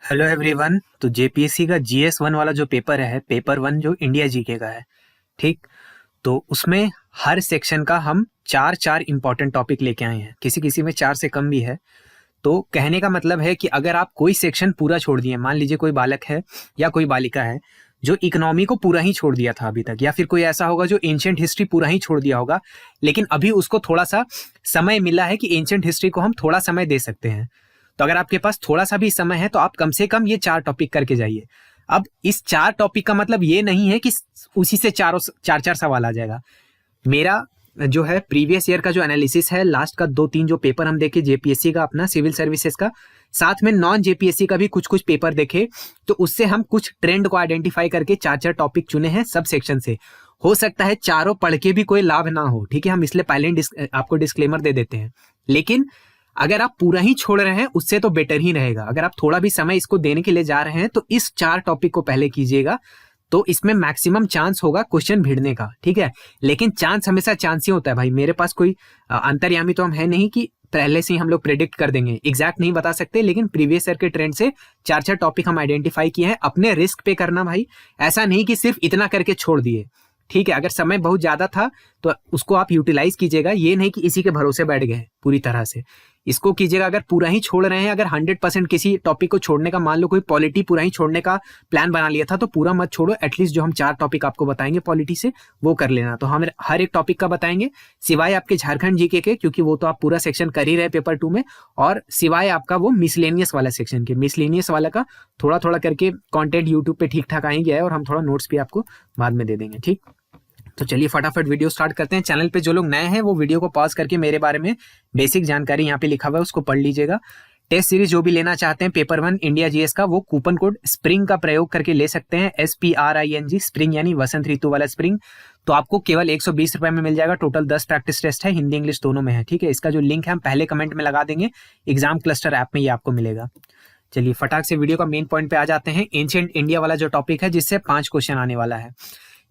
Hello everyone. तो JPSC का GS 1 वाला जो पेपर है, पेपर 1 जो इंडिया जीके का है, ठीक। तो उसमें हर सेक्शन का हम चार चार इंपॉर्टेंट टॉपिक लेके आए हैं, किसी किसी में चार से कम भी है। तो कहने का मतलब है कि अगर आप कोई सेक्शन पूरा छोड़ दिए, मान लीजिए कोई बालक है या कोई बालिका है जो इकोनॉमी को पूरा ही छोड़ दिया था अभी तक, या फिर कोई ऐसा होगा जो एंशियंट हिस्ट्री पूरा ही छोड़ दिया होगा, लेकिन अभी उसको थोड़ा सा समय मिला है कि एंशियंट हिस्ट्री को हम थोड़ा समय दे सकते हैं। तो अगर आपके पास थोड़ा सा भी समय है तो आप कम से कम ये चार टॉपिक करके जाइए। अब इस चार टॉपिक का मतलब ये नहीं है कि उसी से चारों चार चार सवाल आ जाएगा। मेरा जो है प्रीवियस ईयर का जो एनालिसिस है, लास्ट का 2-3 जो पेपर हम देखे जेपीएससी का, अपना सिविल सर्विसेज का, साथ में नॉन जेपीएससी का भी कुछ कुछ पेपर देखे, तो उससे हम कुछ ट्रेंड को आइडेंटिफाई करके चार चार टॉपिक चुने हैं सब सेक्शन से। हो सकता है चारों पढ़ के भी कोई लाभ ना हो, ठीक है, हम इसलिए पहले आपको डिस्क्लेमर दे देते हैं। लेकिन अगर आप पूरा ही छोड़ रहे हैं उससे तो बेटर ही रहेगा। अगर आप थोड़ा भी समय इसको देने के लिए जा रहे हैं तो इस चार टॉपिक को पहले कीजिएगा, तो इसमें मैक्सिमम चांस होगा क्वेश्चन भिड़ने का, ठीक है। लेकिन चांस हमेशा चांस ही होता है भाई। मेरे पास कोई अंतर्यामी तो हम है नहीं कि पहले से ही हम लोग प्रेडिक्ट कर देंगे, एग्जैक्ट नहीं बता सकते, लेकिन प्रीवियस ईयर के ट्रेंड से चार चार टॉपिक हम आइडेंटिफाई किए हैं। अपने रिस्क पे करना भाई, ऐसा नहीं कि सिर्फ इतना करके छोड़ दिए, ठीक है। अगर समय बहुत ज्यादा था तो उसको आप यूटिलाइज कीजिएगा, ये नहीं कि इसी के भरोसे बैठ गए पूरी तरह से। इसको कीजिएगा। अगर पूरा ही छोड़ रहे हैं, अगर 100% किसी टॉपिक को छोड़ने का, मान लो कोई पॉलिटी पूरा ही छोड़ने का प्लान बना लिया था, तो पूरा मत छोड़ो। एटलीस्ट जो हम चार टॉपिक आपको बताएंगे पॉलिटी से, वो कर लेना। तो हम हर एक टॉपिक का बताएंगे, सिवाय आपके झारखंड जीके के, क्योंकि वो तो आप पूरा सेक्शन कर ही रहे पेपर 2 में, और सिवाय आपका वो मिसलेनियस वाला सेक्शन के, मिसलेनियस वाला का थोड़ा थोड़ा करके कंटेंट यूट्यूब पे ठीक ठाक आ ही गया है, और हम थोड़ा नोट्स भी आपको बाद में दे देंगे, ठीक। तो चलिए फटाफट वीडियो स्टार्ट करते हैं। चैनल पे जो लोग नए हैं वो वीडियो को पॉज करके मेरे बारे में बेसिक जानकारी यहाँ पे लिखा हुआ है उसको पढ़ लीजिएगा। टेस्ट सीरीज जो भी लेना चाहते हैं पेपर 1 इंडिया जीएस का, वो कूपन कोड स्प्रिंग का प्रयोग करके ले सकते हैं, SPRING, स्प्रिंग यानी वसंत ऋतु वाला स्प्रिंग। तो आपको केवल 120 रुपए में मिल जाएगा। टोटल 10 प्रैक्टिस टेस्ट है, हिंदी इंग्लिश दोनों में है, ठीक है। इसका जो लिंक है हम पहले कमेंट में लगा देंगे, एग्जाम क्लस्टर ऐप में ये आपको मिलेगा। चलिए फटाक से वीडियो का मेन पॉइंट पे आ जाते हैं। एंशिएंट इंडिया वाला जो टॉपिक है, जिससे 5 क्वेश्चन आने वाला है।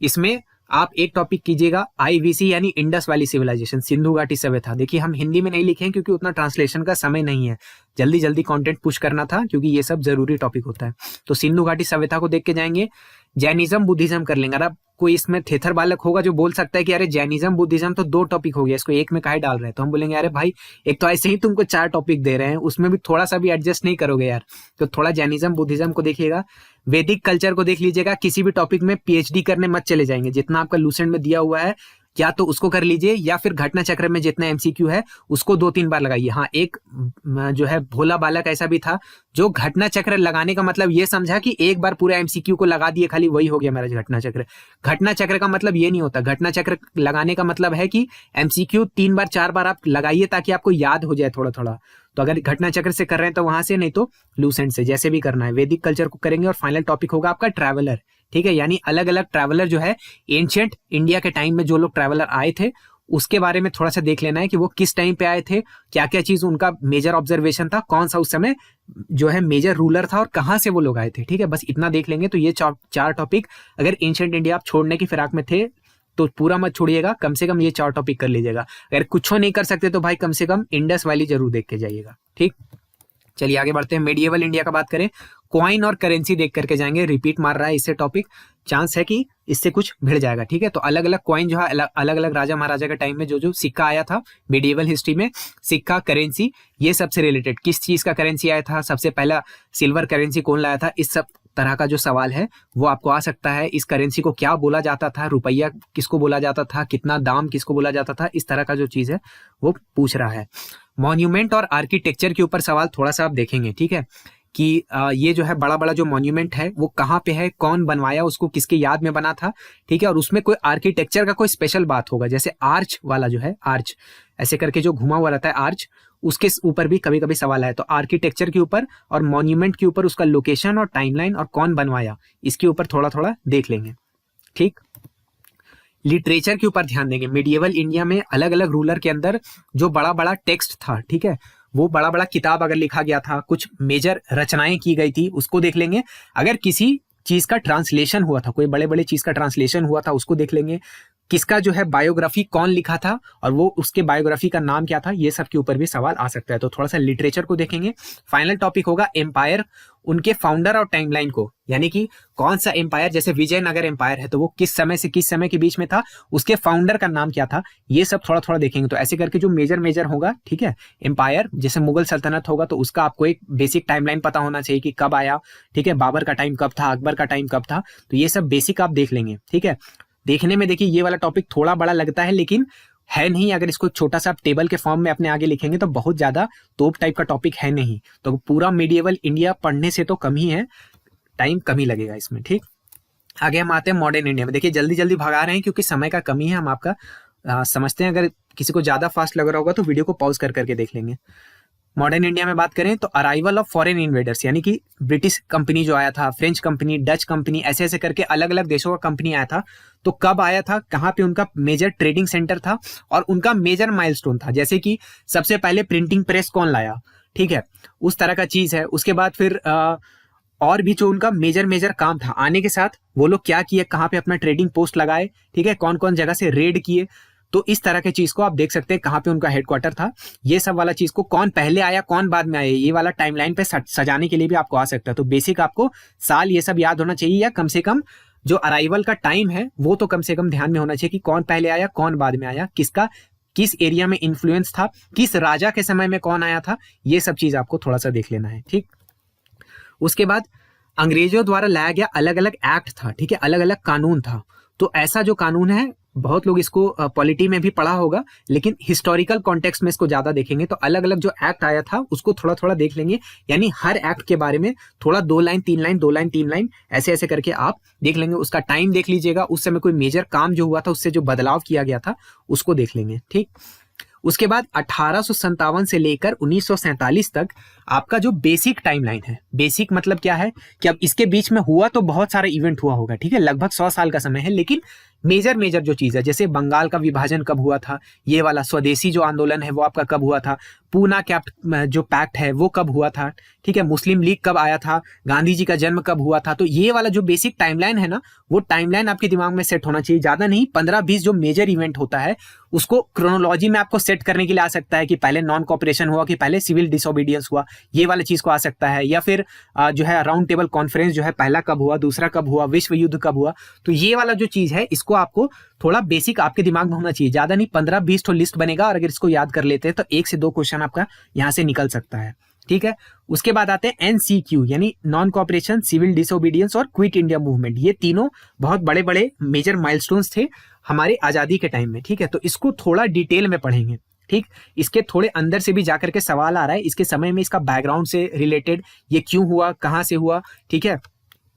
इसमें आप एक टॉपिक कीजिएगा IVC यानी इंडस वैली सिविलाइजेशन, सिंधु घाटी सभ्यता। देखिए हम हिंदी में नहीं लिखे हैं क्योंकि उतना ट्रांसलेशन का समय नहीं है, जल्दी जल्दी कंटेंट पुश करना था क्योंकि ये सब जरूरी टॉपिक होता है। तो सिंधु घाटी सभ्यता को देख के जाएंगे। जैनिज्म बुद्धिज्म कर लेंगे। अगर कोई इसमें थेथर बालक होगा जो बोल सकता है कि अरे जैनिज्म बुद्धिज्म तो 2 टॉपिक हो गया, इसको एक में काहे डाल रहे हैं, तो हम बोलेंगे अरे भाई एक तो ऐसे ही तुमको 4 टॉपिक दे रहे हैं, उसमें भी थोड़ा सा भी एडजस्ट नहीं करोगे यार। तो थोड़ा जैनिज्म बुद्धिज्म को देखिएगा। वैदिक कल्चर को देख लीजिएगा। किसी भी टॉपिक में PhD करने मत चले जाएंगे। जितना आपका लूसेंट में दिया हुआ है या तो उसको कर लीजिए, या फिर घटना चक्र में जितना MCQ है उसको 2-3 बार लगाइए। हाँ, एक जो है भोला बालक ऐसा भी था जो घटना चक्र लगाने का मतलब ये समझा कि एक बार पूरा MCQ को लगा दिए, खाली वही हो गया मेरा घटना चक्र। घटना चक्र का मतलब ये नहीं होता। घटना चक्र लगाने का मतलब है कि MCQ 3 बार 4 बार आप लगाइए ताकि आपको याद हो जाए थोड़ा थोड़ा। तो अगर घटना चक्र से कर रहे हैं तो वहां से, नहीं तो लूसेंट से, जैसे भी करना है। वैदिक कल्चर को करेंगे और फाइनल टॉपिक होगा आपका ट्रैवलर, ठीक है। यानी अलग अलग ट्रैवलर जो है एंशिएंट इंडिया के टाइम में जो लोग ट्रैवलर आए थे उसके बारे में थोड़ा सा देख लेना है कि वो किस टाइम पे आए थे, क्या क्या चीज उनका मेजर ऑब्जर्वेशन था, कौन सा उस समय जो है मेजर रूलर था और कहां से वो लोग आए थे, ठीक है। बस इतना देख लेंगे तो ये चार टॉपिक अगर एंशिएंट इंडिया आप छोड़ने की फिराक में थे तो पूरा मत छोड़िएगा, कम से कम ये 4 टॉपिक कर लीजिएगा। अगर कुछ नहीं कर सकते तो भाई कम से कम इंडस वैली जरूर देख के जाइएगा, ठीक। चलिए आगे बढ़ते हैं। मेडिएवल इंडिया का बात करें, कॉइन और करेंसी देख करके जाएंगे। रिपीट मार रहा है इससे टॉपिक, चांस है कि इससे कुछ भिड़ जाएगा, ठीक है। तो अलग अलग कॉइन जो है, अलग अलग राजा महाराजा के टाइम में जो जो सिक्का आया था मेडिएवल हिस्ट्री में, सिक्का, करेंसी, ये सबसे रिलेटेड किस चीज का करेंसी आया था, सबसे पहला सिल्वर करेंसी कौन लाया था, इस सब तरह का जो सवाल है वो आपको आ सकता है। इस करेंसी को क्या बोला जाता था, रुपया किसको बोला जाता था, कितना दाम किसको बोला जाता था, इस तरह का जो चीज है वो पूछ रहा है। मॉन्यूमेंट और आर्किटेक्चर के ऊपर सवाल थोड़ा सा आप देखेंगे, ठीक है, कि ये जो है बड़ा बड़ा जो मॉन्यूमेंट है वो कहाँ पे है, कौन बनवाया उसको, किसके याद में बना था, ठीक है। और उसमें कोई आर्किटेक्चर का कोई स्पेशल बात होगा, जैसे आर्च वाला जो है, आर्च ऐसे करके जो घुमा हुआ रहता है आर्च, उसके ऊपर भी कभी कभी सवाल आए। तो आर्किटेक्चर के ऊपर और मॉन्यूमेंट के ऊपर उसका लोकेशन और टाइमलाइन और कौन बनवाया, इसके ऊपर थोड़ा थोड़ा देख लेंगे, ठीक। लिटरेचर के ऊपर ध्यान देंगे। मिडिएवल इंडिया में अलग अलग रूलर के अंदर जो बड़ा बड़ा टेक्स्ट था, ठीक है, वो बड़ा बड़ा किताब अगर लिखा गया था, कुछ मेजर रचनाएं की गई थी, उसको देख लेंगे। अगर किसी चीज का ट्रांसलेशन हुआ था, कोई बड़े बड़े चीज का ट्रांसलेशन हुआ था, उसको देख लेंगे। किसका जो है बायोग्राफी कौन लिखा था और वो उसके बायोग्राफी का नाम क्या था, ये सब के ऊपर भी सवाल आ सकता है। तो थोड़ा सा लिटरेचर को देखेंगे। फाइनल टॉपिक होगा एम्पायर, उनके फाउंडर और टाइमलाइन को, यानी कि कौन सा एम्पायर, जैसे विजयनगर एम्पायर है तो वो किस समय से किस समय के बीच में था, उसके फाउंडर का नाम क्या था, ये सब थोड़ा थोड़ा देखेंगे। तो ऐसे करके जो मेजर मेजर होगा, ठीक है, एम्पायर जैसे मुगल सल्तनत होगा तो उसका आपको एक बेसिक टाइमलाइन पता होना चाहिए कि कब आया, ठीक है, बाबर का टाइम कब था, अकबर का टाइम कब था, तो ये सब बेसिक आप देख लेंगे, ठीक है। देखने में देखिए ये वाला टॉपिक थोड़ा बड़ा लगता है लेकिन है नहीं, अगर इसको छोटा सा आप टेबल के फॉर्म में अपने आगे लिखेंगे तो बहुत ज्यादा तोप टाइप का टॉपिक है नहीं। तो पूरा मिडिएवल इंडिया पढ़ने से तो कम ही है, टाइम कम ही लगेगा इसमें, ठीक। आगे हम आते हैं मॉडर्न इंडिया में। देखिए जल्दी जल्दी भगा रहे हैं क्योंकि समय का कमी है, हम आपका समझते हैं। अगर किसी को ज्यादा फास्ट लग रहा होगा तो वीडियो को पॉज कर करके देख लेंगे। मॉडर्न इंडिया में बात करें तो अराइवल ऑफ फॉरेन इन्वेडर्स, यानी कि ब्रिटिश कंपनी जो आया था, फ्रेंच कंपनी, डच कंपनी, ऐसे ऐसे करके अलग अलग देशों का कंपनी आया था, तो कब आया था, कहाँ पे उनका मेजर ट्रेडिंग सेंटर था और उनका मेजर माइलस्टोन था। जैसे कि सबसे पहले प्रिंटिंग प्रेस कौन लाया, ठीक है, उस तरह का चीज है। उसके बाद फिर और भी जो उनका मेजर मेजर काम था, आने के साथ वो लोग क्या किए, कहाँ पे अपना ट्रेडिंग पोस्ट लगाए, ठीक है, कौन कौन जगह से रेड किए, तो इस तरह के चीज को आप देख सकते हैं, कहाँ पे उनका हेडक्वार्टर था, ये सब वाला चीज को, कौन पहले आया कौन बाद में आया, ये वाला टाइमलाइन पे सजाने के लिए भी आपको आ सकता है। तो बेसिक आपको साल ये सब याद होना चाहिए, या कम से कम जो अराइवल का टाइम है वो तो कम से कम ध्यान में होना चाहिए कि कौन पहले आया कौन बाद में आया, किसका किस एरिया में इन्फ्लुएंस था, किस राजा के समय में कौन आया था, ये सब चीज आपको थोड़ा सा देख लेना है, ठीक। उसके बाद अंग्रेजों द्वारा लाया गया अलग अलग एक्ट था, ठीक है, अलग अलग कानून था। तो ऐसा जो कानून है, बहुत लोग इसको पॉलिटी में भी पढ़ा होगा लेकिन हिस्टोरिकल कॉन्टेक्स्ट में इसको ज्यादा देखेंगे, तो अलग अलग जो एक्ट आया था उसको थोड़ा थोड़ा देख लेंगे, यानी हर एक्ट के बारे में थोड़ा 2 लाइन 3 लाइन 2 लाइन 3 लाइन ऐसे ऐसे करके आप देख लेंगे। उसका टाइम देख लीजिएगा, उस समय कोई मेजर काम जो हुआ था, उससे जो बदलाव किया गया था उसको देख लेंगे, ठीक। उसके बाद 1857 से लेकर 1947 तक आपका जो बेसिक टाइमलाइन है, बेसिक मतलब क्या है कि अब इसके बीच में हुआ तो बहुत सारा इवेंट हुआ होगा, ठीक है, लगभग 100 साल का समय है, लेकिन मेजर मेजर जो चीज है, जैसे बंगाल का विभाजन कब हुआ था, ये वाला स्वदेशी जो आंदोलन है वो आपका कब हुआ था, पूना कैप्ट जो पैक्ट है वो कब हुआ था, ठीक है, मुस्लिम लीग कब आया था, गांधी जी का जन्म कब हुआ था, तो ये वाला जो बेसिक टाइमलाइन है ना, वो टाइमलाइन आपके दिमाग में सेट होना चाहिए, ज्यादा नहीं, 15-20 जो मेजर इवेंट होता है उसको क्रोनोलॉजी में आपको सेट करने के लिए आ सकता है कि पहले नॉन कॉपरेशन हुआ कि पहले सिविल डिसोबीडियंस हुआ, ये वाला चीज को आ सकता है, या फिर जो है राउंड टेबल कॉन्फ्रेंस जो है पहला कब हुआ, दूसरा कब हुआ, विश्व युद्ध कब हुआ, तो ये वाला जो चीज है इसको आपको थोड़ा बेसिक आपके दिमाग में होना चाहिए, ज्यादा नहीं, 15-20 तो लिस्ट बनेगा और अगर इसको याद कर लेते हैं तो 1 से 2 क्वेश्चन आपका यहां से निकल सकता है, ठीक है। उसके बाद आते हैं एनसीक्यू, यानी नॉन कॉपरेशन, सिविल डिसोबीडियंस और क्विट इंडिया मूवमेंट, ये तीनों बहुत बड़े बड़े मेजर माइलस्टोन्स थे हमारे आजादी के टाइम में, ठीक है, तो इसको थोड़ा डिटेल में पढ़ेंगे, ठीक। इसके थोड़े अंदर से भी जाकर के सवाल आ रहा है, इसके समय में इसका बैकग्राउंड से रिलेटेड, ये क्यों हुआ, कहां से हुआ, ठीक है,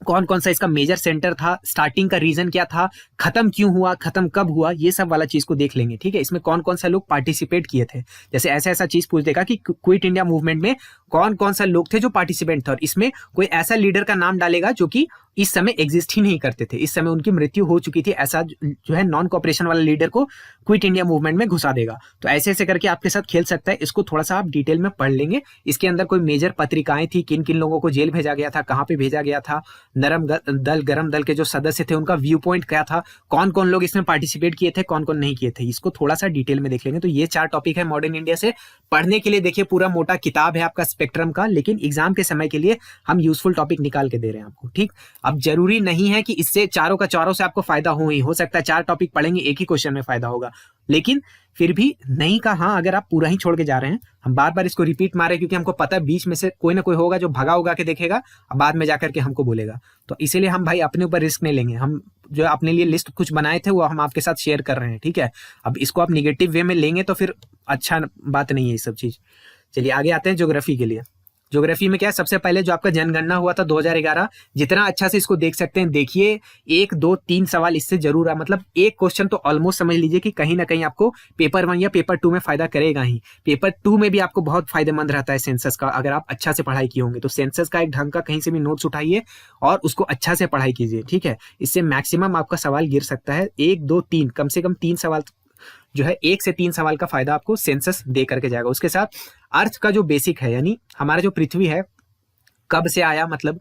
कौन कौन सा इसका मेजर सेंटर था, स्टार्टिंग का रीजन क्या था, खत्म क्यों हुआ, खत्म कब हुआ, ये सब वाला चीज को देख लेंगे, ठीक है। इसमें कौन कौन सा लोग पार्टिसिपेट किए थे, जैसे ऐसा ऐसा चीज पूछ देगा कि क्विट इंडिया मूवमेंट में कौन कौन सा लोग थे जो पार्टिसिपेंट थे, और इसमें कोई ऐसा लीडर का नाम डालेगा जो कि इस समय एग्जिस्ट ही नहीं करते थे, इस समय उनकी मृत्यु हो चुकी थी, ऐसा जो है नॉन कॉपरेशन वाला लीडर को क्विट इंडिया मूवमेंट में घुसा देगा। तो ऐसे ऐसे करके आपके साथ खेल सकता है, इसको थोड़ा सा आप डिटेल में पढ़ लेंगे। इसके अंदर कोई मेजर पत्रिकाएं थी, किन किन लोगों को जेल भेजा गया था, कहाँ पे भेजा गया था, नरम दल गरम दल के जो सदस्य थे उनका व्यू पॉइंट क्या था, कौन कौन लोग इसमें पार्टिसिपेट किए थे, कौन कौन नहीं किए थे, इसको थोड़ा सा डिटेल में देख लेंगे। तो ये 4 टॉपिक है मॉडर्न इंडिया से पढ़ने के लिए। देखिए पूरा मोटा किताब है आपका स्पेक्ट्रम का, लेकिन एग्जाम के समय के लिए हम यूजफुल टॉपिक निकाल के दे रहे हैं आपको, ठीक। अब जरूरी नहीं है कि इससे चारों का चारों से आपको फायदा हो सकता है 4 टॉपिक पढ़ेंगे एक ही क्वेश्चन में फायदा होगा, लेकिन फिर भी नहीं का हाँ, अगर आप पूरा ही छोड़ के जा रहे हैं, हम बार बार इसको रिपीट मारे क्योंकि हमको पता है बीच में से कोई ना कोई होगा जो भगा उगा के देखेगा और बाद में जाकर के हमको बोलेगा, तो इसीलिए हम भाई अपने ऊपर रिस्क नहीं लेंगे। हम जो अपने लिए लिस्ट कुछ बनाए थे वो हम आपके साथ शेयर कर रहे हैं, ठीक है। अब इसको आप निगेटिव वे में लेंगे तो फिर अच्छा बात नहीं है ये सब चीज। चलिए आगे आते हैं ज्योग्राफी के लिए। ज्योग्राफी में क्या है, सबसे पहले जो आपका जनगणना हुआ था 2011, जितना अच्छा से इसको देख सकते हैं देखिए, 1 2 3 सवाल इससे जरूर है, मतलब एक क्वेश्चन तो ऑलमोस्ट समझ लीजिए कि कहीं ना कहीं आपको पेपर 1 या पेपर 2 में फायदा करेगा ही। पेपर 2 में भी आपको बहुत फायदेमंद रहता है सेंसस का, अगर आप अच्छा से पढ़ाई किए होंगे तो सेंसस का एक ढंग का कहीं से भी नोट्स उठाइए और उसको अच्छा से पढ़ाई कीजिए, ठीक है। इससे मैक्सिमम आपका सवाल गिर सकता है, 1 2 3 कम से कम 3 सवाल जो है, 1 से 3 सवाल का फायदा आपको सेंसस दे करके जाएगा। उसके साथ अर्थ का जो बेसिक है, यानी हमारा जो पृथ्वी है कब से आया, मतलब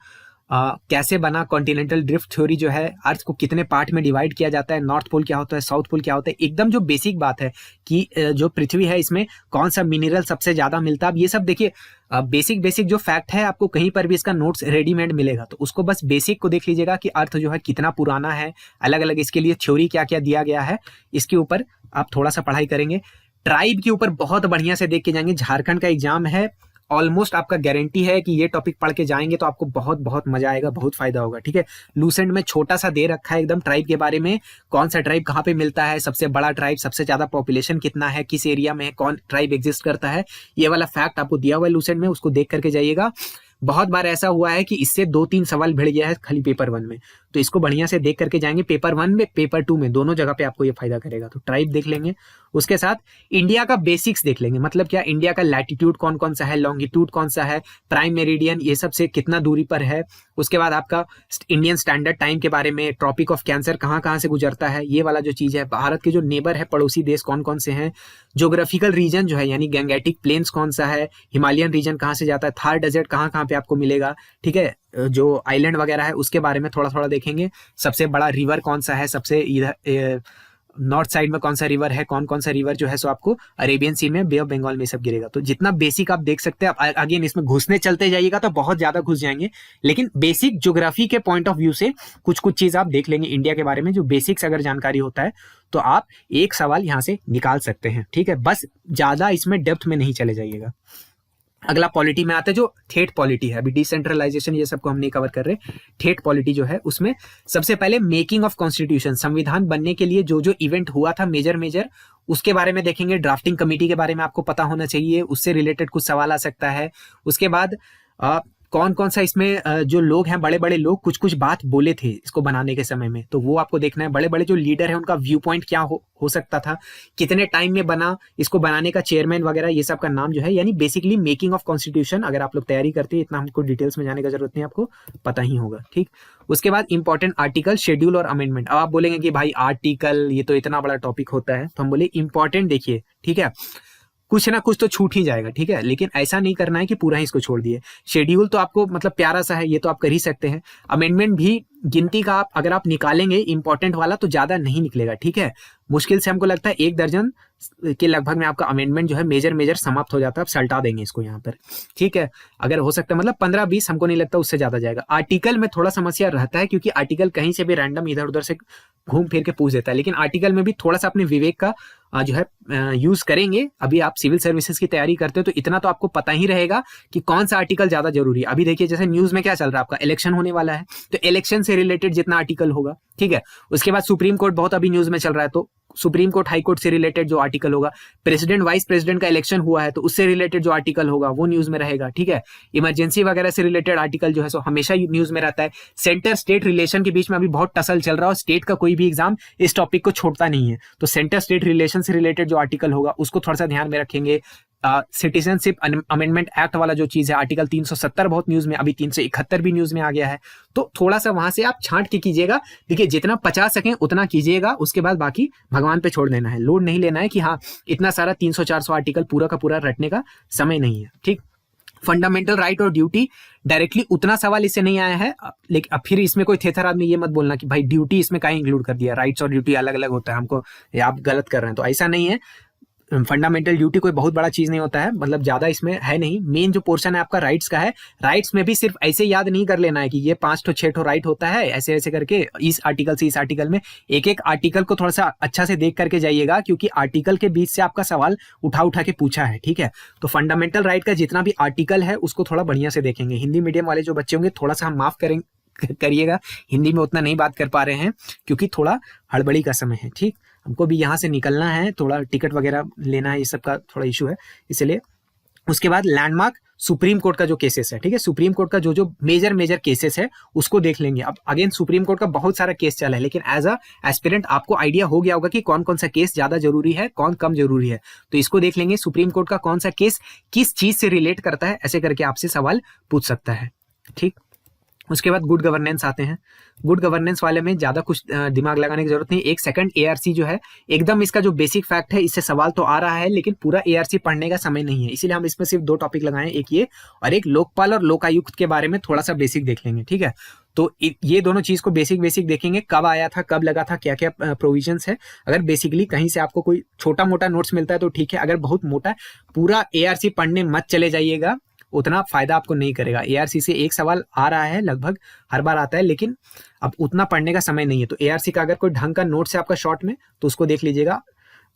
कैसे बना कॉन्टिनेंटल ड्रिफ्ट थ्योरी जो है, अर्थ को कितने पार्ट में डिवाइड किया जाता है, नॉर्थ पोल क्या होता है, साउथ पोल क्या होता है, एकदम जो बेसिक बात है कि जो पृथ्वी है इसमें कौन सा मिनरल सबसे ज्यादा मिलता है। अब ये सब देखिए बेसिक बेसिक जो फैक्ट है, आपको कहीं पर भी इसका नोट्स रेडीमेड मिलेगा, तो उसको बस बेसिक को देख लीजिएगा कि अर्थ जो है कितना पुराना है, अलग अलग इसके लिए थ्योरी क्या क्या दिया गया है, इसके ऊपर आप थोड़ा सा पढ़ाई करेंगे। ट्राइब के ऊपर बहुत बढ़िया से देख के जाएंगे, झारखंड का एग्जाम है, ऑलमोस्ट आपका गारंटी है कि ये टॉपिक पढ़ के जाएंगे तो आपको बहुत बहुत मजा आएगा, बहुत फायदा होगा। ठीक है, लूसेंट में छोटा सा दे रखा है एकदम ट्राइब के बारे में, कौन सा ट्राइब कहाँ पे मिलता है, सबसे बड़ा ट्राइब, सबसे ज्यादा पॉपुलेशन कितना है, किस एरिया में कौन ट्राइब एग्जिस्ट करता है, ये वाला फैक्ट आपको दिया हुआ है लूसेंट में, उसको देख करके जाइएगा। बहुत बार ऐसा हुआ है कि इससे 2-3 सवाल भिड़ गया है खाली पेपर 1 में, तो इसको बढ़िया से देख करके जाएंगे, पेपर 1 में पेपर 2 में दोनों जगह पे आपको ये फायदा करेगा। तो ट्राइब देख लेंगे, उसके साथ इंडिया का बेसिक्स देख लेंगे, मतलब क्या, इंडिया का लैटिट्यूड कौन कौन सा है, लॉन्गिट्यूड कौन सा है, प्राइम मेरिडियन ये सब से कितना दूरी पर है, उसके बाद आपका इंडियन स्टैंडर्ड टाइम के बारे में, ट्रॉपिक ऑफ कैंसर कहाँ कहाँ से गुजरता है, ये वाला जो चीज है, भारत के जो नेबर है पड़ोसी देश कौन कौन से हैं, ज्योग्राफिकल रीजन जो है यानी गैंगेटिक प्लेन्स कौन सा है, हिमालयन रीजन कहाँ से जाता है, थार डेजर्ट कहाँ कहाँ पे आपको मिलेगा। ठीक है, जो आइलैंड वगैरह है उसके बारे में थोड़ा थोड़ा देखेंगे, सबसे बड़ा रिवर कौन सा है, सबसे इधर नॉर्थ साइड में कौन सा रिवर है, कौन कौन सा रिवर जो है सो आपको अरेबियन सी में, बे ऑफ बंगाल में सब गिरेगा। तो जितना बेसिक आप देख सकते हैं, अगेन इसमें घुसने चलते जाइएगा तो बहुत ज्यादा घुस जाएंगे, लेकिन बेसिक ज्योग्राफी के पॉइंट ऑफ व्यू से कुछ कुछ चीज आप देख लेंगे इंडिया के बारे में, जो बेसिक्स अगर जानकारी होता है तो आप एक सवाल यहां से निकाल सकते हैं। ठीक है, बस ज्यादा इसमें डेप्थ में नहीं चले जाइएगा। अगला पॉलिटी में आता है, जो थेट पॉलिटी है, अभी डिसेंट्रलाइजेशन ये सबको हम नहीं कवर कर रहे, थेट पॉलिटी जो है उसमें सबसे पहले मेकिंग ऑफ कॉन्स्टिट्यूशन, संविधान बनने के लिए जो जो इवेंट हुआ था मेजर मेजर, उसके बारे में देखेंगे। ड्राफ्टिंग कमेटी के बारे में आपको पता होना चाहिए, उससे रिलेटेड कुछ सवाल आ सकता है। उसके बाद कौन कौन सा इसमें जो लोग हैं, बड़े बड़े लोग कुछ कुछ बात बोले थे इसको बनाने के समय में, तो वो आपको देखना है। बड़े बड़े जो लीडर हैं उनका व्यू पॉइंट क्या हो सकता था, कितने टाइम में बना, इसको बनाने का चेयरमैन वगैरह ये सब का नाम जो है, यानी बेसिकली मेकिंग ऑफ कॉन्स्टिट्यूशन। अगर आप लोग तैयारी करते हैं, इतना हमको डिटेल्स में जाने का जरूरत नहीं, आपको पता ही होगा। ठीक, उसके बाद इंपॉर्टेंट आर्टिकल, शेड्यूल और अमेंडमेंट। अब आप बोलेंगे कि भाई आर्टिकल ये तो इतना बड़ा टॉपिक होता है, तो हम बोले इंपॉर्टेंट देखिए। ठीक है, कुछ ना कुछ तो छूट ही जाएगा। ठीक है, लेकिन ऐसा नहीं करना है कि पूरा ही इसको छोड़ दिए। शेड्यूल तो आपको मतलब प्यारा सा है, ये तो आप कर ही सकते हैं। अमेंडमेंट भी गिनती का आप अगर आप निकालेंगे इंपॉर्टेंट वाला तो ज्यादा नहीं निकलेगा। ठीक है, मुश्किल से हमको लगता है 1 दर्जन के लगभग में आपका अमेंडमेंट जो है मेजर समाप्त हो जाता है। आप सल्टा देंगे इसको यहाँ पर। ठीक है, अगर हो सकता है मतलब 15-20, हमको नहीं लगता उससे ज्यादा जाएगा। आर्टिकल में थोड़ा समस्या रहता है, क्योंकि आर्टिकल कहीं से भी रैंडम इधर उधर से घूम फिर के पूछ देता है, लेकिन आर्टिकल में भी थोड़ा सा अपने विवेक का जो है यूज करेंगे। अभी आप सिविल सर्विसेज की तैयारी करते हो तो इतना तो आपको पता ही रहेगा कि कौन सा आर्टिकल ज्यादा जरूरी है। अभी देखिए जैसे न्यूज में क्या चल रहा है, आपका इलेक्शन होने वाला है, तो इलेक्शन से रिलेटेड जितना आर्टिकल होगा। ठीक है, उसके बाद सुप्रीम कोर्ट बहुत अभी न्यूज में चल रहा है, तो सुप्रीम कोर्ट हाई कोर्ट से रिलेटेड जो आर्टिकल होगा, प्रेसिडेंट वाइस प्रेसिडेंट का इलेक्शन हुआ है तो उससे रिलेटेड जो आर्टिकल होगा वो न्यूज में रहेगा। ठीक है, इमरजेंसी वगैरह से रिलेटेड आर्टिकल जो है सो हमेशा न्यूज में रहता है। सेंटर स्टेट रिलेशन के बीच में अभी बहुत टसल चल रहा है और स्टेट का कोई भी एग्जाम इस टॉपिक को छोड़ता नहीं है, तो सेंटर स्टेट रिलेशन से रिलेटेड जो आर्टिकल होगा उसको थोड़ा सा ध्यान में रखेंगे। सिटीजनशिप अमेंडमेंट एक्ट वाला जो चीज है, आर्टिकल 370 बहुत न्यूज में, अभी 371 भी न्यूज में आ गया है, तो थोड़ा सा वहां से आप छांट के कीजिएगा। देखिए जितना पचा सकें उतना कीजिएगा, उसके बाद बाकी भगवान पे छोड़ देना है। लोड नहीं लेना है कि हाँ इतना सारा 300-400 आर्टिकल पूरा का पूरा रटने का समय नहीं है। ठीक, फंडामेंटल राइट और ड्यूटी, डायरेक्टली उतना सवाल इससे नहीं आया है, लेकिन अब फिर इसमें कोई थेथर आदमी ये मत बोलना कि भाई ड्यूटी इसमें काहे इंक्लूड कर दिया, राइट्स और ड्यूटी अलग अलग होता है, हमको आप गलत कर रहे हैं, तो ऐसा नहीं है। फंडामेंटल ड्यूटी कोई बहुत बड़ा चीज नहीं होता है, मतलब ज्यादा इसमें है नहीं। मेन जो पोर्शन है आपका राइट्स का है, राइट्स में भी सिर्फ ऐसे याद नहीं कर लेना है कि ये 5-6 राइट होता है, ऐसे ऐसे करके इस आर्टिकल से इस आर्टिकल में। एक एक आर्टिकल को थोड़ा सा अच्छा से देख करके जाइएगा, क्योंकि आर्टिकल के बीच से आपका सवाल उठा उठा के पूछा है। ठीक है, तो फंडामेंटल राइट का जितना भी आर्टिकल है उसको थोड़ा बढ़िया से देखेंगे। हिंदी मीडियम वाले जो बच्चे होंगे थोड़ा सा हम माफ करिएगा, हिंदी में उतना नहीं बात कर पा रहे हैं क्योंकि थोड़ा हड़बड़ी का समय है। ठीक, हमको भी यहाँ से निकलना है, थोड़ा टिकट वगैरह लेना है, ये सब का थोड़ा इशू है इसलिए। उसके बाद लैंडमार्क सुप्रीम कोर्ट का जो केसेस है, ठीक है, सुप्रीम कोर्ट का जो जो मेजर केसेस है उसको देख लेंगे। अब अगेन सुप्रीम कोर्ट का बहुत सारा केस चला है, लेकिन एज अ एस्पिरेंट आपको आइडिया हो गया होगा कि कौन कौन सा केस ज्यादा जरूरी है, कौन कम जरूरी है, तो इसको देख लेंगे। सुप्रीम कोर्ट का कौन सा केस किस चीज से रिलेट करता है, ऐसे करके आपसे सवाल पूछ सकता है। ठीक, उसके बाद गुड गवर्नेंस आते हैं। गुड गवर्नेंस वाले में ज़्यादा कुछ दिमाग लगाने की जरूरत नहीं। एक सेकंड एआरसी जो है एकदम इसका जो बेसिक फैक्ट है, इससे सवाल तो आ रहा है लेकिन पूरा एआरसी पढ़ने का समय नहीं है, इसीलिए हम इसमें सिर्फ 2 टॉपिक लगाए, एक ये और एक लोकपाल और लोकायुक्त के बारे में थोड़ा सा बेसिक देख लेंगे। ठीक है, तो ये दोनों चीज को बेसिक देखेंगे, कब आया था, कब लगा था, क्या क्या प्रोविजंस है। अगर बेसिकली कहीं से आपको कोई छोटा मोटा नोट्स मिलता है तो ठीक है, अगर बहुत मोटा पूरा एआरसी पढ़ने मत चले जाइएगा, उतना फायदा आपको नहीं करेगा। एआरसी से एक सवाल आ रहा है, लगभग हर बार आता है, लेकिन अब उतना पढ़ने का समय नहीं है। तो एआरसी का अगर कोई ढंग का नोट्स है आपका शॉर्ट में तो उसको देख लीजिएगा,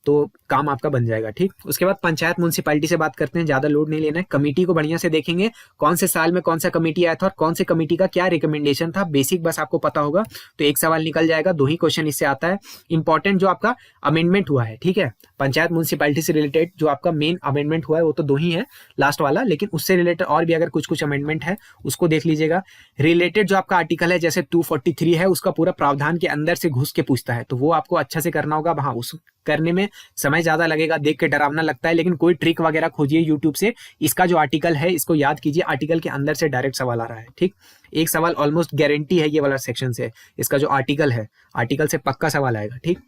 तो काम आपका बन जाएगा। ठीक, उसके बाद पंचायत म्यूनसिपैलिटी से बात करते हैं, ज्यादा लोड नहीं लेना है। कमेटी को बढ़िया से देखेंगे, कौन से साल में कौन सा कमेटी आया था और कौन से कमेटी का क्या रिकमेंडेशन था, बेसिक बस आपको पता होगा तो एक सवाल निकल जाएगा। 2 ही क्वेश्चन इससे आता है। इंपॉर्टेंट जो आपका अमेंडमेंट हुआ है, ठीक है, पंचायत म्यूनसिपैलिटी से रिलेटेड जो आपका मेन अमेंडमेंट हुआ है वो तो 2 ही है लास्ट वाला, लेकिन उससे रिलेटेड और भी अगर कुछ अमेंडमेंट है उसको देख लीजिएगा। रिलेटेड जो आपका आर्टिकल है जैसे 243 है, उसका पूरा प्रावधान के अंदर से घुस के पूछता है, तो वो आपको अच्छा से करना होगा। हाँ, उस करने में समय ज्यादा लगेगा, देख के डरावना लगता है, लेकिन कोई ट्रिक वगैरह खोजिए यूट्यूब से, इसका जो आर्टिकल है इसको याद कीजिए, आर्टिकल के अंदर से डायरेक्ट सवाल आ रहा है। ठीक, एक सवाल ऑलमोस्ट गारंटी है ये वाला सेक्शन से, इसका जो आर्टिकल है, आर्टिकल से पक्का सवाल आएगा। ठीक,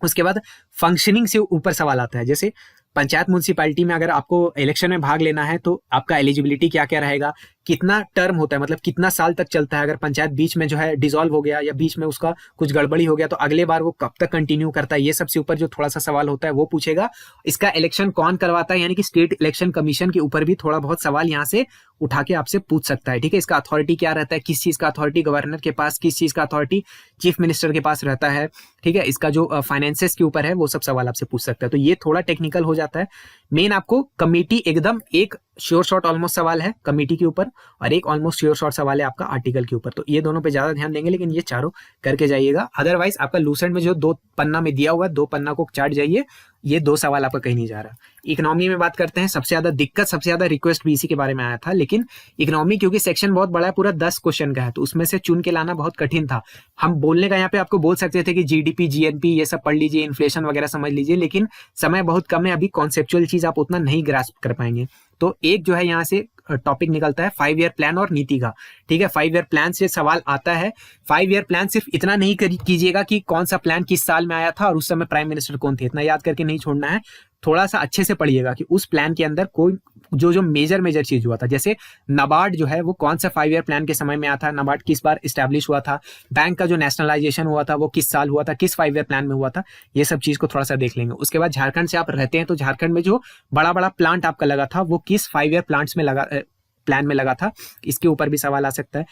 उसके बाद फंक्शनिंग से ऊपर सवाल आता है, जैसे पंचायत म्यूनसिपैलिटी में अगर आपको इलेक्शन में भाग लेना है तो आपका एलिजिबिलिटी क्या क्या रहेगा, कितना टर्म होता है, मतलब कितना साल तक चलता है। अगर पंचायत बीच में जो है डिसॉल्व हो गया या बीच में उसका कुछ गड़बड़ी हो गया तो अगले बार वो कब तक कंटिन्यू करता है, ये सबसे ऊपर जो थोड़ा सा सवाल होता है वो पूछेगा। इसका इलेक्शन कौन करवाता है, यानी कि स्टेट इलेक्शन कमीशन के ऊपर भी थोड़ा बहुत सवाल यहाँ से उठा के आपसे पूछ सकता है। ठीक है, इसका अथॉरिटी क्या रहता है, किस चीज का अथॉरिटी गवर्नर के पास, किस चीज का अथॉरिटी चीफ मिनिस्टर के पास रहता है। ठीक है, इसका जो फाइनेंसेस के ऊपर है वो सब सवाल आपसे पूछ सकता है, तो ये थोड़ा टेक्निकल हो जाता है। मेन आपको कमेटी एकदम एक श्योर शॉर्ट ऑलमोस्ट सवाल है कमेटी के ऊपर और एक ऑलमोस्ट श्योर शॉर्ट सवाल है आपका आर्टिकल के ऊपर, तो ये दोनों पे ज्यादा ध्यान देंगे, लेकिन ये चारों करके जाइएगा। अदरवाइज आपका लूसेंट में जो 2 पन्ना में दिया हुआ है 2 पन्ना को चाट जाइए, ये 2 सवाल आपका कहीं नहीं जा रहा। इकोनॉमी में बात करते हैं, सबसे ज्यादा दिक्कत, सबसे ज्यादा रिक्वेस्ट भी इसी के बारे में आया था, लेकिन इकोनॉमी क्योंकि सेक्शन बहुत बड़ा है, पूरा 10 क्वेश्चन का है, तो उसमें से चुन के लाना बहुत कठिन था। हम बोलने का यहाँ पे आपको बोल सकते थे कि जीडीपी जीएनपी ये सब पढ़ लीजिए, इन्फ्लेशन वगैरह समझ लीजिए, लेकिन समय बहुत कम है, अभी कॉन्सेप्चुअल चीज आप उतना नहीं ग्रास्प कर पाएंगे। तो एक जो है यहाँ से टॉपिक निकलता है 5 ईयर प्लान और नीति का। ठीक है, 5 ईयर प्लान से सवाल आता है। 5 ईयर प्लान सिर्फ इतना नहीं कीजिएगा कि कौन सा प्लान किस साल में आया था और उस समय प्राइम मिनिस्टर कौन थे, इतना याद करके नहीं छोड़ना है। थोड़ा सा अच्छे से पढ़िएगा कि उस प्लान के अंदर कोई जो मेजर चीज हुआ था, जैसे नाबार्ड जो है वो कौन सा 5 ईयर प्लान के समय में आया था, नाबार्ड किस बार इस्टेब्लिश हुआ था, बैंक का जो नेशनलाइजेशन हुआ था वो किस साल हुआ था, किस 5 ईयर प्लान में हुआ था, ये सब चीज को थोड़ा सा देख लेंगे। उसके बाद झारखंड से आप रहते हैं तो झारखंड में जो बड़ा बड़ा प्लांट आपका लगा था वो किस 5 ईयर प्लान में लगा था, इसके ऊपर भी सवाल आ सकता है।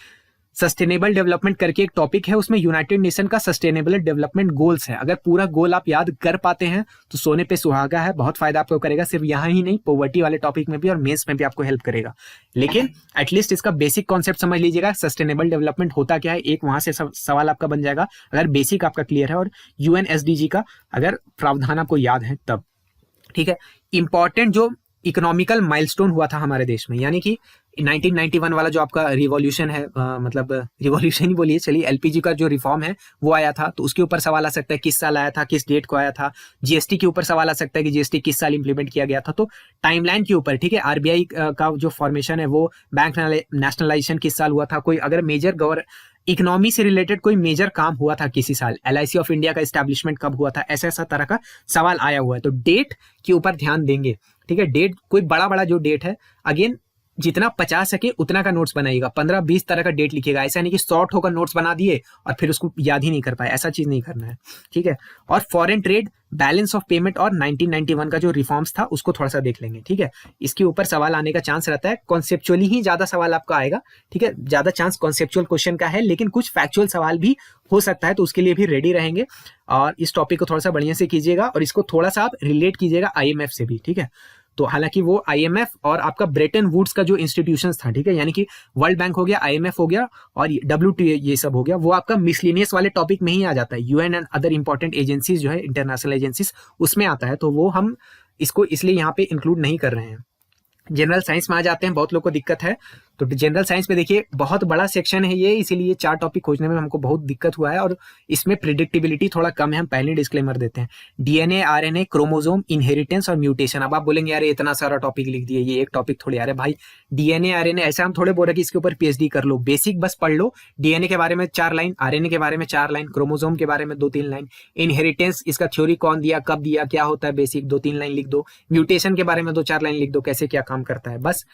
सस्टेनेबल डेवलपमेंट करके एक टॉपिक है, उसमें यूनाइटेड नेशन का सस्टेनेबल डेवलपमेंट गोल्स है। अगर पूरा गोल आप याद कर पाते हैं तो सोने पे सुहागा है, बहुत फायदा आपको करेगा, सिर्फ यहाँ ही नहीं पॉवर्टी वाले टॉपिक में भी और मेंस में भी आपको हेल्प करेगा। लेकिन एटलीस्ट इसका बेसिक कॉन्सेप्ट समझ लीजिएगा, सस्टेनेबल डेवलपमेंट होता क्या है, एक वहां से सवाल आपका बन जाएगा अगर बेसिक आपका क्लियर है, और यूएनएसडीजी का अगर प्रावधान आपको याद है तब। ठीक है, इंपॉर्टेंट जो इकोनॉमिकल माइलस्टोन हुआ था हमारे देश में, यानी कि 1991 वाला जो आपका रिवॉल्यूशन है, मतलब रिवॉल्यूशन ही बोलिए चलिए, एलपीजी का जो रिफॉर्म है वो आया था, तो उसके ऊपर सवाल आ सकता है किस साल आया था, किस डेट को आया था। जीएसटी के ऊपर सवाल आ सकता है कि जीएसटी किस साल इंप्लीमेंट किया गया था, तो टाइमलाइन के ऊपर। ठीक है, आरबीआई का जो फॉर्मेशन है वो, बैंक नेशनलाइजेशन किस साल हुआ था, कोई अगर मेजर इकोनॉमी से रिलेटेड कोई मेजर काम हुआ था किसी साल, एलआईसी ऑफ इंडिया का एस्टैब्लिशमेंट कब हुआ था, ऐसा तरह का सवाल आया हुआ है, तो डेट के ऊपर ध्यान देंगे। ठीक है, डेट कोई बड़ा जो डेट है, अगेन जितना 50 सके उतना का नोट्स बनाइएगा, 15-20 तरह का डेट लिखिएगा, ऐसा नहीं कि शॉर्ट होकर नोट्स बना दिए और फिर उसको याद ही नहीं कर पाए, ऐसा चीज नहीं करना है। ठीक है, और foreign trade, balance of payment और 1991 का जो रिफॉर्म्स था उसको थोड़ा सा देख लेंगे। ठीक है, इसके ऊपर सवाल आने का चांस रहता है, कॉन्सेप्चुअली ही ज्यादा सवाल आपका आएगा। ठीक है, ज्यादा चांस कॉन्सेप्चुअल क्वेश्चन का है, लेकिन कुछ फैक्चुअल सवाल भी हो सकता है, तो उसके लिए भी रेडी रहेंगे। और इस टॉपिक को थोड़ा सा बढ़िया से कीजिएगा और इसको थोड़ा सा आप रिलेट कीजिएगा IMF से भी। ठीक है, तो हालांकि वो IMF और आपका ब्रेटन वुड्स का जो इंस्टीट्यूशंस था, ठीक है, यानी कि वर्ल्ड बैंक हो गया, IMF हो गया और WTO ये सब हो गया, वो आपका मिसलिनियस वाले टॉपिक में ही आ जाता है। UN and other important agencies जो है, इंटरनेशनल एजेंसीज, उसमें आता है, तो वो हम इसको इसलिए यहाँ पे इंक्लूड नहीं कर रहे हैं। जनरल साइंस में आ जाते हैं, बहुत लोग को दिक्कत है, तो जनरल साइंस में देखिए बहुत बड़ा सेक्शन है ये, इसीलिए 4 टॉपिक खोजने में हमको बहुत दिक्कत हुआ है और इसमें प्रिडिक्टिबिलिटी थोड़ा कम है, हम पहले डिस्क्लेमर देते हैं। डीएनए, आरएनए, क्रोमोसोम, इनहेरिटेंस और म्यूटेशन। अब आप बोलेंगे यार इतना सारा टॉपिक लिख दिए, ये एक टॉपिक थोड़ी। अरे भाई डीएनए आरएनए ऐसा हम थोड़े बोल रहे कि इसके ऊपर पीएचडी कर लो, बेसिक बस पढ़ लो। डीएनए के बारे में 4 लाइन, आरएनए के बारे में 4 लाइन, क्रोमोसोम के बारे में 2-3 लाइन, इनहेरिटेंस इसका थ्योरी कौन दिया, कब दिया, क्या होता है, बेसिक 2-3 लाइन लिख दो। म्यूटेशन के बारे में 2-4 लाइन लिख दो, कैसे क्या काम करता है, बस।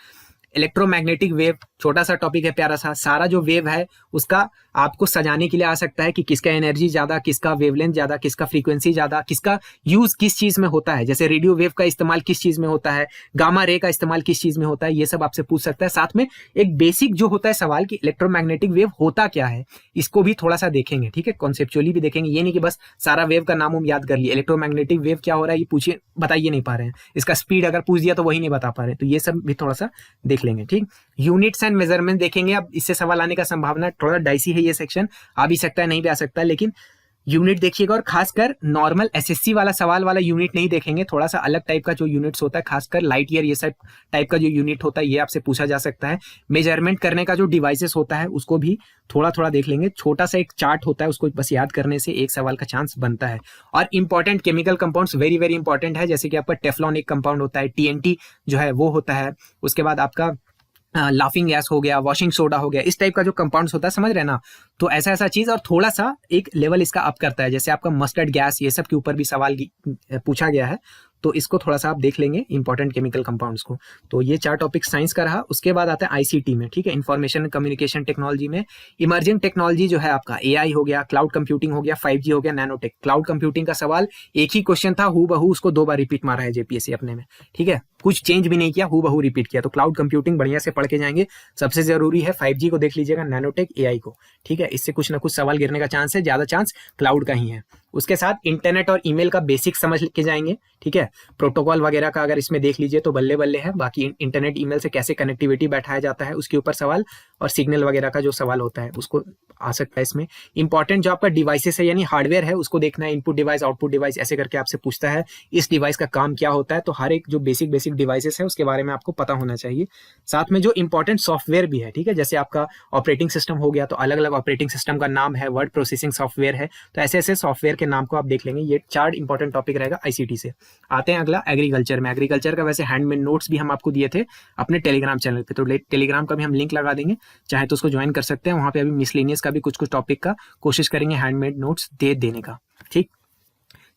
इलेक्ट्रोमैग्नेटिक वेव छोटा सा टॉपिक है, प्यारा सा। सारा जो वेव है उसका आपको सजाने के लिए आ सकता है कि किसका एनर्जी ज्यादा, किसका वेवलेंथ ज्यादा, किसका फ्रीक्वेंसी ज्यादा, किसका यूज किस चीज में होता है। जैसे रेडियो वेव का इस्तेमाल किस चीज में होता है, गामा रे का इस्तेमाल किस चीज में होता है, ये सब आपसे पूछ सकता है। साथ में एक बेसिक जो होता है सवाल कि इलेक्ट्रोमैग्नेटिक वेव होता क्या है, इसको भी थोड़ा सा देखेंगे, ठीक है, कॉन्सेप्चुअली भी देखेंगे। ये नहीं कि बस सारा वेव का नाम हम याद कर लिए, इलेक्ट्रोमैग्नेटिक वेव क्या हो रहा है ये पूछिए, बताइए नहीं पा रहे हैं, इसका स्पीड अगर पूछ दिया तो वही नहीं बता पा रहे, तो ये सब भी थोड़ा सा देख लेंगे, ठीक। यूनिट्स एंड मेजरमेंट देखेंगे। अब इससे सवाल आने का संभावना थोड़ा डाइसी है, ये सेक्शन आ भी सकता है, नहीं भी आ सकता है, लेकिन यूनिट देखिएगा। और खासकर नॉर्मल एसएससी वाला सवाल वाला यूनिट नहीं देखेंगे, थोड़ा सा अलग टाइप का जो यूनिट्स होता है, खासकर लाइट ईयर ये सब टाइप का जो यूनिट होता है, ये आपसे पूछा जा सकता है। मेजरमेंट करने का जो डिवाइसेस होता है उसको भी थोड़ा थोड़ा देख लेंगे। छोटा सा एक चार्ट होता है, उसको बस याद करने से एक सवाल का चांस बनता है। और important chemical compounds very very important है, जैसे कि आपका टेफ्लॉन एक कंपाउंड होता है, टीएनटी जो है वो होता है, उसके बाद आपका लाफिंग गैस हो गया, वॉशिंग सोडा हो गया, इस टाइप का जो कंपाउंड्स होता है, समझ रहे ना। तो ऐसा ऐसा चीज, और थोड़ा सा एक लेवल इसका अप करता है, जैसे आपका मस्टर्ड गैस, ये सब के ऊपर भी सवाल पूछा गया है, तो इसको थोड़ा सा आप देख लेंगे इंपॉर्टेंट केमिकल कंपाउंड्स को। तो ये 4 टॉपिक साइंस का रहा। उसके बाद आता है आईसीटी में, ठीक है, इंफॉर्मेशन एंड कम्युनिकेशन टेक्नोलॉजी में इमर्जिंग टेक्नोलॉजी जो है आपका एआई हो गया, क्लाउड कंप्यूटिंग हो गया, 5G हो गया, नैनोटेक। क्लाउड कंप्यूटिंग का सवाल एक ही क्वेश्चन था, हु बहू उसको 2 बार रिपीट मारा है जेपीएससी अपने में, ठीक है, कुछ चेंज भी नहीं किया, हु बहू रिपीट किया। तो क्लाउड कंप्यूटिंग बढ़िया से पढ़ के जाएंगे, सबसे जरूरी है 5G को देख लीजिएगा, नैनोटेक, एआई को, ठीक है, इससे कुछ ना कुछ सवाल गिरने का चांस है, ज्यादा चांस क्लाउड का ही है। उसके साथ इंटरनेट और ईमेल का बेसिक समझ के जाएंगे, ठीक है, प्रोटोकॉल वगैरह का अगर इसमें देख लीजिए तो बल्ले बल्ले है। बाकी इंटरनेट ईमेल से कैसे कनेक्टिविटी बैठाया जाता है उसके ऊपर सवाल, और सिग्नल वगैरह का जो सवाल होता है उसको आ सकता है इसमें। इंपॉर्टेंट जो आपका डिवाइसेस है यानी हार्डवेयर है उसको देखना है, इनपुट डिवाइस, आउटपुट डिवाइस, ऐसे करके आपसे पूछता है इस डिवाइस का काम क्या होता है। तो हर एक जो बेसिक बेसिक डिवाइसेस है उसके बारे में आपको पता होना चाहिए। साथ में जो इंपॉर्टेंट सॉफ्टवेयर भी है, ठीक है, जैसे आपका ऑपरेटिंग सिस्टम हो गया, तो अलग अलग ऑपरेटिंग सिस्टम का नाम है, वर्ड प्रोसेसिंग सॉफ्टवेयर है, तो ऐसे ऐसे सॉफ्टवेयर के नाम को आप देख लेंगे। ये 4 इंपॉर्टेंट टॉपिक रहेगा आईसीटी से। आते हैं अगला एग्रीकल्चर में। एग्रीकल्चर का वैसे हैंडमेड नोट्स भी हम आपको दिए थे अपने टेलीग्राम चैनल पे, तो टेलीग्राम का भी हम लिंक लगा देंगे, चाहे तो उसको ज्वाइन कर सकते हैं। वहां पे अभी मिसलेनियस का भी कुछ कुछ टॉपिक का कोशिश करेंगे हैंडमेड नोट्स दे देने का, ठीक।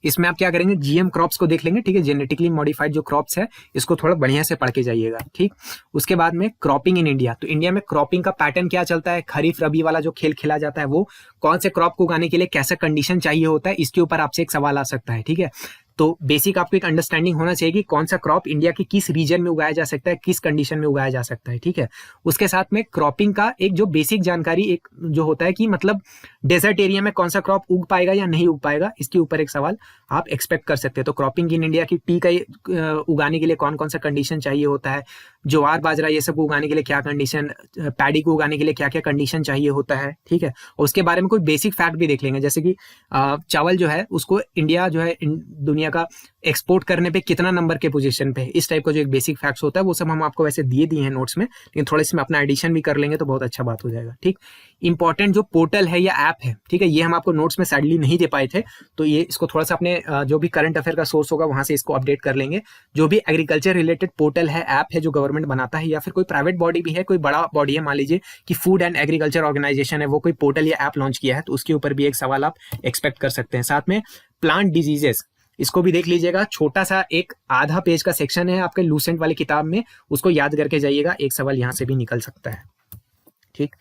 इसमें आप क्या करेंगे, जीएम क्रॉप्स को देख लेंगे, ठीक है, जेनेटिकली मॉडिफाइड जो क्रॉप्स है इसको थोड़ा बढ़िया से पढ़ के जाइएगा, ठीक। उसके बाद में क्रॉपिंग इन इंडिया, तो इंडिया में क्रॉपिंग का पैटर्न क्या चलता है, खरीफ रबी वाला जो खेल खेला जाता है वो कौन से क्रॉप को उगाने के लिए कैसा कंडीशन चाहिए होता है, इसके ऊपर आपसे एक सवाल आ सकता है, ठीक है। तो बेसिक आपको एक अंडरस्टैंडिंग होना चाहिए कि कौन सा क्रॉप इंडिया के किस रीजन में उगाया जा सकता है, किस कंडीशन में उगाया जा सकता है, ठीक है। उसके साथ में क्रॉपिंग का एक जो बेसिक जानकारी एक जो होता है कि मतलब डेजर्ट एरिया में कौन सा क्रॉप उग पाएगा या नहीं उग पाएगा, इसके ऊपर एक सवाल आप एक्सपेक्ट कर सकते हैं। तो क्रॉपिंग इन इंडिया की टी का उगाने के लिए कौन कौन सा कंडीशन चाहिए होता है, ज्वार बाजरा ये सब को उगाने के लिए क्या कंडीशन, पैडी को उगाने के लिए क्या क्या कंडीशन चाहिए होता है, ठीक है। और उसके बारे में कोई बेसिक फैक्ट भी देख लेंगे, जैसे कि चावल जो है उसको इंडिया जो है दुनिया का एक्सपोर्ट करने पे कितना नंबर के पोजीशन पे है, इस टाइप का जो एक बेसिक फैक्ट्स होता है वो सब हम आपको वैसे दिए हैं नोट्स में, लेकिन थोड़ा इसमें अपना एडिशन भी कर लेंगे तो बहुत अच्छा बात हो जाएगा, ठीक। इंपॉर्टेंट जो पोर्टल है या ऐप है, ठीक है, ये हम आपको नोट्स में सैडली नहीं दे पाए थे, तो ये इसको थोड़ा सा अपने जो भी करंट अफेयर का सोर्स होगा वहां से इसको अपडेट कर लेंगे। जो भी एग्रीकल्चर रिलेटेड पोर्टल है, ऐप है जो गवर्नमेंट बनाता है या फिर कोई प्राइवेट बॉडी भी है, कोई बड़ा बॉडी है, मान लीजिए कि फूड एंड एग्रीकल्चर ऑर्गेनाइजेशन है, वो कोई पोर्टल या ऐप लॉन्च किया है, तो उसके ऊपर भी एक सवाल आप एक्सपेक्ट कर सकते हैं। साथ में प्लांट डिजीजेस, इसको भी देख लीजिएगा, छोटा सा एक आधा पेज का सेक्शन है आपके लूसेंट वाली किताब में, उसको याद करके जाइएगा, एक सवाल यहां से भी निकल सकता है, ठीक।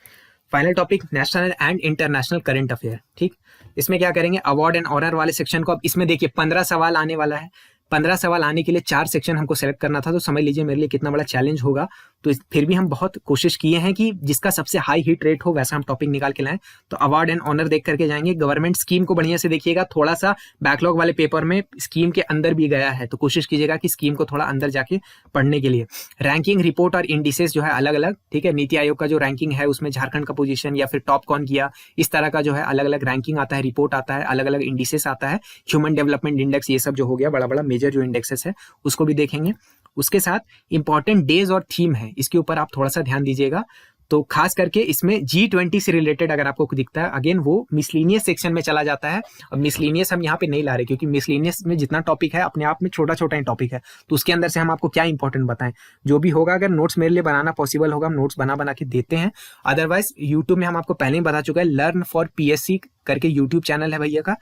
Final topic national and international current affair, ठीक। इसमें क्या करेंगे, अवार्ड एंड ऑनर वाले सेक्शन को, अब इसमें देखिए 15 सवाल आने वाला है। 15 सवाल आने के लिए 4 सेक्शन हमको सेलेक्ट करना था, तो समझ लीजिए मेरे लिए कितना बड़ा चैलेंज होगा। तो फिर भी हम बहुत कोशिश किए हैं कि जिसका सबसे हाई हिट रेट हो वैसा हम टॉपिक निकाल के लाएं। तो अवार्ड एंड ऑनर देख करके जाएंगे। गवर्नमेंट स्कीम को बढ़िया से देखिएगा, थोड़ा सा बैकलॉग वाले पेपर में स्कीम के अंदर भी गया है, तो कोशिश कीजिएगा कि स्कीम को थोड़ा अंदर जाके पढ़ने के लिए। रैंकिंग रिपोर्ट और इंडिसेस जो है अलग अलग, ठीक है, नीति आयोग का जो रैंकिंग है उसमें झारखंड का पोजीशन या फिर टॉप कौन किया, इस तरह का जो है अलग अलग रैंकिंग आता है, रिपोर्ट आता है, अलग अलग इंडिसेस आता है, ह्यूमन डेवलपमेंट इंडेक्स, ये सब जो हो गया बड़ा बड़ा मेजर जो इंडेक्सेस है उसको भी देखेंगे। उसके साथ इंपॉर्टेंट डेज और थीम है, इसके ऊपर आप थोड़ा सा ध्यान दीजिएगा। तो खास करके इसमें G20 से रिलेटेड अगर आपको दिखता है, अगेन वो मिसलिनियस सेक्शन में चला जाता है। और मिसलिनियस हम यहाँ पे नहीं ला रहे, क्योंकि मिसलिनियस में जितना टॉपिक है अपने आप में छोटा छोटा ही टॉपिक है, तो उसके अंदर से हम आपको क्या इंपॉर्टेंट बताएं। जो भी होगा, अगर नोट्स मेरे लिए बनाना पॉसिबल होगा, हम नोट्स बना के देते हैं। अदरवाइज यूट्यूब में हम आपको पहले ही बता चुका है, लर्न फॉर PSC करके यूट्यूब चैनल है भैया का,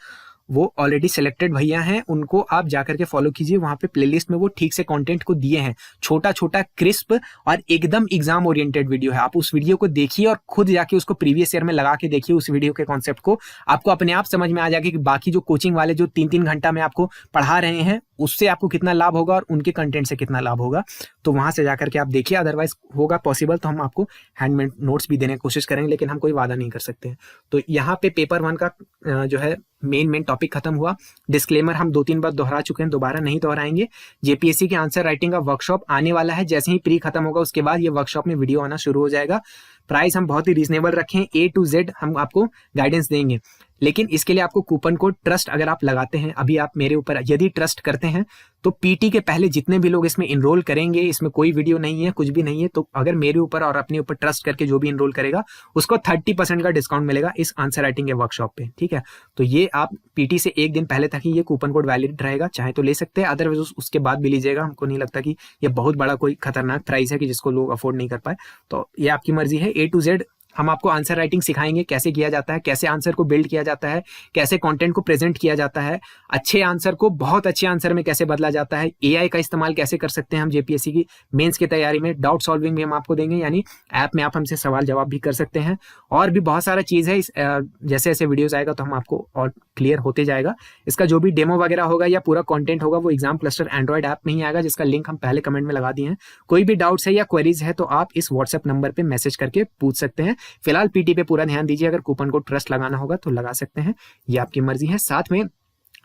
वो ऑलरेडी सिलेक्टेड भैया हैं, उनको आप जाकर के फॉलो कीजिए। वहां पे प्लेलिस्ट में वो ठीक से कंटेंट को दिए हैं, छोटा छोटा क्रिस्प और एकदम एग्जाम ओरिएंटेड वीडियो है। आप उस वीडियो को देखिए और खुद जाके उसको प्रीवियस ईयर में लगा के देखिए उस वीडियो के कॉन्सेप्ट को, आपको अपने आप समझ में आ जाएगा कि बाकी जो कोचिंग वाले जो 3-3 घंटा में आपको पढ़ा रहे हैं उससे आपको कितना लाभ होगा और उनके कंटेंट से कितना लाभ होगा। तो वहां से जाकर के आप देखिए। अदरवाइज होगा पॉसिबल तो हम आपको हैंडमेड नोट्स भी देने की कोशिश करेंगे, लेकिन हम कोई वादा नहीं कर सकते। तो यहाँ पे पेपर 1 का जो है मेन टॉपिक खत्म हुआ। डिस्क्लेमर हम 2-3 बार दोहरा चुके हैं, दोबारा नहीं दोहराएंगे। JPSC के आंसर राइटिंग का वर्कशॉप आने वाला है, जैसे ही प्री खत्म होगा उसके बाद ये वर्कशॉप में वीडियो आना शुरू हो जाएगा। प्राइस हम बहुत ही रीजनेबल रखें, A to Z हम आपको गाइडेंस देंगे, लेकिन इसके लिए आपको कूपन कोड ट्रस्ट अगर आप लगाते हैं, अभी आप मेरे ऊपर यदि ट्रस्ट करते हैं, तो PT के पहले जितने भी लोग इसमें इनरोल करेंगे, इसमें कोई वीडियो नहीं है, कुछ भी नहीं है, तो अगर मेरे ऊपर और अपने ऊपर ट्रस्ट करके जो भी इनरोल करेगा उसको 30% का डिस्काउंट मिलेगा इस आंसर राइटिंग के वर्कशॉप पे, ठीक है। तो ये आप PT से 1 दिन पहले तक ही ये कूपन कोड वैलिड रहेगा, चाहे तो ले सकते हैं, अदरवाइज उसके बाद भी लीजिएगा। हमको नहीं लगता कि ये बहुत बड़ा कोई खतरनाक प्राइस है कि जिसको लोग अफोर्ड नहीं कर पाए, तो ये आपकी मर्जी है। A to Z हम आपको आंसर राइटिंग सिखाएंगे, कैसे किया जाता है, कैसे आंसर को बिल्ड किया जाता है, कैसे कंटेंट को प्रेजेंट किया जाता है, अच्छे आंसर को बहुत अच्छे आंसर में कैसे बदला जाता है, AI का इस्तेमाल कैसे कर सकते हैं हम JPSC की मेंस की तैयारी में, डाउट सॉल्विंग भी हम आपको देंगे, यानी ऐप में आप हमसे सवाल जवाब भी कर सकते हैं, और भी बहुत सारा चीज़ है। जैसे जैसे वीडियोज आएगा तो हम आपको और क्लियर होते जाएगा। इसका जो भी डेमो वगैरह होगा या पूरा कंटेंट होगा वो एग्जाम क्लस्टर एंड्रॉइड ऐप में ही आएगा, जिसका लिंक हम पहले कमेंट में लगा दिए हैं। कोई भी डाउट्स है या क्वेरीज है तो आप इस व्हाट्सएप नंबर पे मैसेज करके पूछ सकते हैं। फिलहाल PT पे पूरा ध्यान दीजिए, अगर कूपन को ट्रस्ट लगाना होगा तो लगा सकते हैं, ये आपकी मर्जी है। साथ में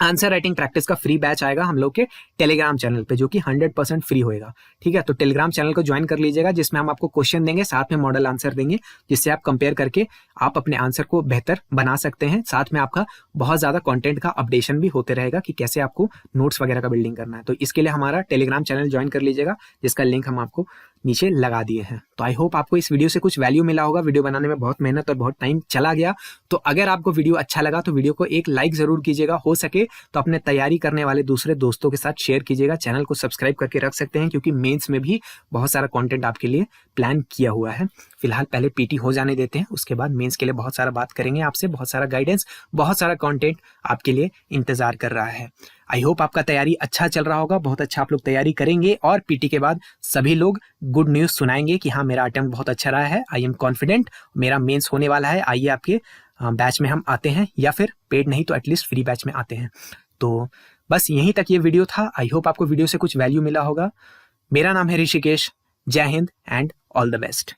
आंसर राइटिंग प्रैक्टिस का फ्री बैच आएगा हम लोग के टेलीग्राम चैनल पे, जो कि 100% फ्री होएगा, ठीक है। तो टेलीग्राम चैनल को ज्वाइन कर लीजिएगा, जिसमें हम आपको क्वेश्चन देंगे, साथ में मॉडल आंसर देंगे, जिससे आप कंपेयर करके आप अपने आंसर को बेहतर बना सकते हैं। साथ में आपका बहुत ज्यादा कंटेंट का अपडेशन भी होते रहेगा कि कैसे आपको नोट्स वगैरह का बिल्डिंग करना है। तो इसके लिए हमारा टेलीग्राम चैनल ज्वाइन कर लीजिएगा, जिसका लिंक हम आपको नीचे लगा दिए हैं। तो आई होप आपको इस वीडियो से कुछ वैल्यू मिला होगा। वीडियो बनाने में बहुत मेहनत और बहुत टाइम चला गया, तो अगर आपको वीडियो अच्छा लगा तो वीडियो को एक लाइक जरूर कीजिएगा, हो सके तो अपने तैयारी करने वाले दूसरे दोस्तों के साथ शेयर कीजिएगा। चैनल को सब्सक्राइब करके रख सकते हैं, क्योंकि मेंस में भी बहुत सारा कंटेंट आपके लिए प्लान किया हुआ है। फिलहाल पहले PT हो जाने देते हैं, उसके बाद मेंस के लिए बहुत सारा बात करेंगे आपसे, बहुत सारा गाइडेंस, बहुत सारा कंटेंट आपके लिए इंतजार कर रहा है। आई होप आपका तैयारी अच्छा चल रहा होगा, बहुत अच्छा आप लोग तैयारी करेंगे, और PT के बाद सभी लोग गुड न्यूज़ सुनाएंगे कि हाँ मेरा अटेम्प्ट बहुत अच्छा रहा है, आई एम कॉन्फिडेंट, मेरा मेंस होने वाला है, आइए आपके बैच में हम आते हैं, या फिर पेड नहीं तो एटलीस्ट फ्री बैच में आते हैं। तो बस यहीं तक ये वीडियो था। आई होप आपको वीडियो से कुछ वैल्यू मिला होगा। मेरा नाम है ऋषिकेश। जय Hind and all the best.